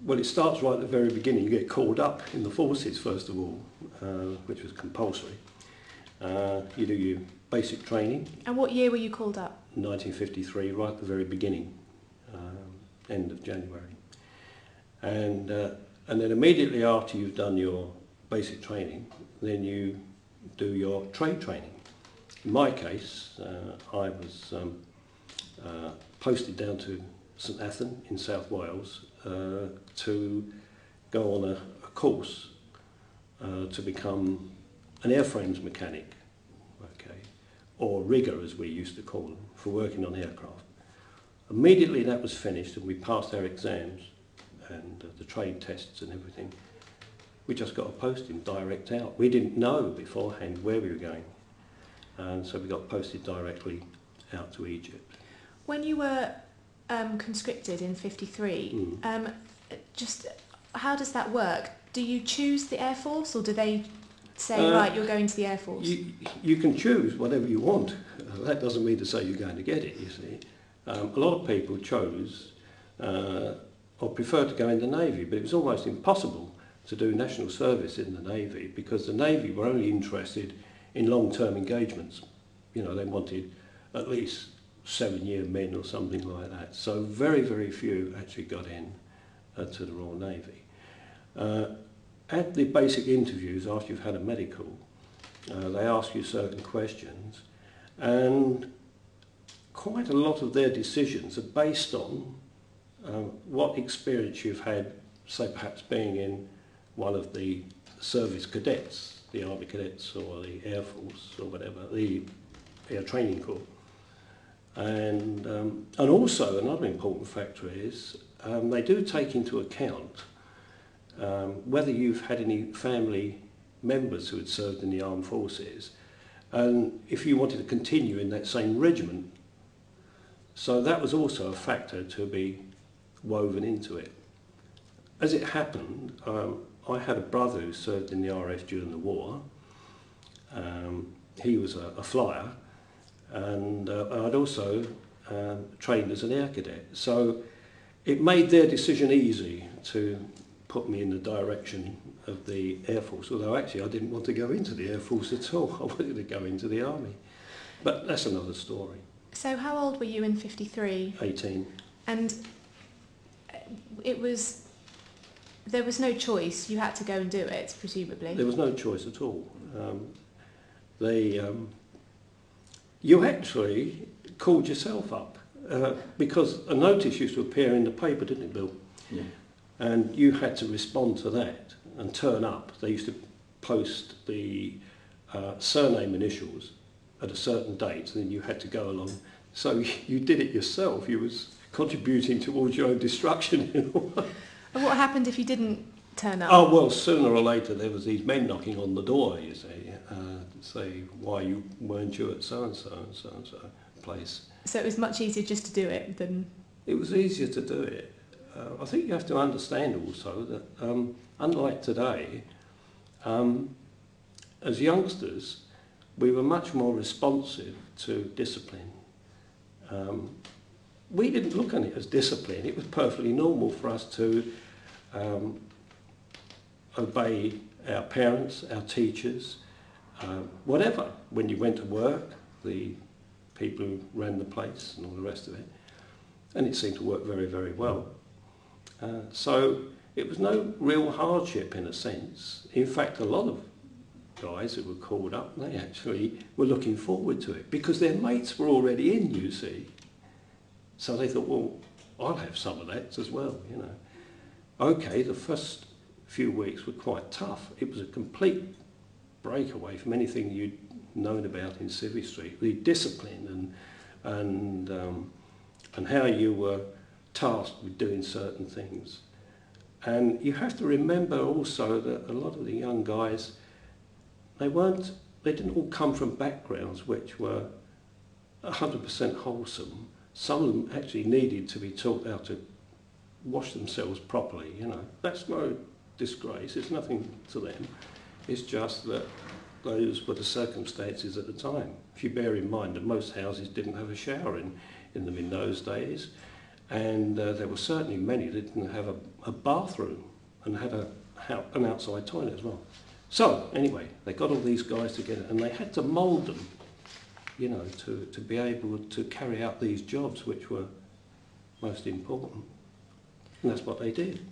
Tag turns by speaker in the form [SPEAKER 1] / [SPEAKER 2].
[SPEAKER 1] Well, it starts right at the very beginning. You get called up in the forces, first of all, which was compulsory. You do your basic training.
[SPEAKER 2] And what year were you called up?
[SPEAKER 1] 1953, right at the very beginning, end of January. And then immediately after you've done your basic training, then you do your trade training. In my case, I was posted down to St Athan in South Wales to go on a course to become an airframes mechanic, okay, or rigger as we used to call them, for working on aircraft. Immediately that was finished and we passed our exams and the trade tests and everything, we just got a posting direct out. We didn't know beforehand where we were going, and so we got posted directly out to Egypt.
[SPEAKER 2] When you were conscripted in 53, just how does that work? Do you choose the Air Force, or do they say, right, you're going to the Air Force?
[SPEAKER 1] You can choose whatever you want. That doesn't mean to say you're going to get it, you see. A lot of people chose or preferred to go in the Navy, but it was almost impossible to do national service in the Navy because the Navy were only interested in long-term engagements. You know, they wanted at least 7-year men or something like that. So very, very few actually got in to the Royal Navy. At the basic interviews, after you've had a medical, they ask you certain questions, and quite a lot of their decisions are based on what experience you've had, say perhaps being in one of the service cadets, the Army Cadets or the Air Force or whatever, the Air Training Corps. And also another important factor is they do take into account whether you've had any family members who had served in the armed forces, and if you wanted to continue in that same regiment. So that was also a factor to be woven into it. As it happened, I had a brother who served in the RAF during the war. He was a flyer, and I'd also trained as an air cadet. So it made their decision easy to put me in the direction of the Air Force, although actually I didn't want to go into the Air Force at all. I wanted to go into the Army. But that's another story.
[SPEAKER 2] So how old were you in 53? 18. And there was no choice, you had to go and do it, presumably?
[SPEAKER 1] There was no choice at all. You actually called yourself up because a notice used to appear in the paper, didn't it, Bill? Yeah. And you had to respond to that and turn up. They used to post the surname initials at a certain date, and then you had to go along. So you did it yourself. You was contributing towards your own destruction.
[SPEAKER 2] And what happened if you didn't turn up?
[SPEAKER 1] Oh, well, sooner or later there was these men knocking on the door, you see, to say why weren't you at so-and-so and so-and-so place. So
[SPEAKER 2] it was much easier just to do it than...
[SPEAKER 1] It was easier to do it. I think you have to understand also that, unlike today, as youngsters, we were much more responsive to discipline. We didn't look on it as discipline. It was perfectly normal for us to obey our parents, our teachers, whatever. When you went to work, the people who ran the place and all the rest of it. And it seemed to work very, very well. So it was no real hardship in a sense. In fact, a lot of guys who were called up, they actually were looking forward to it because their mates were already in, you see. So they thought, well, I'll have some of that as well, you know. Okay, the first few weeks were quite tough. It was a complete breakaway from anything you'd known about in Civvy Street. The discipline and how you were tasked with doing certain things. And you have to remember also that a lot of the young guys, they didn't all come from backgrounds which were 100% wholesome. Some of them actually needed to be taught how to wash themselves properly, you know. That's no disgrace, it's nothing to them. It's just that those were the circumstances at the time. If you bear in mind that most houses didn't have a shower in them in those days, and there were certainly many that didn't have a bathroom and had an outside toilet as well. So anyway, they got all these guys together and they had to mould them, you know, to be able to carry out these jobs which were most important. And that's what they did.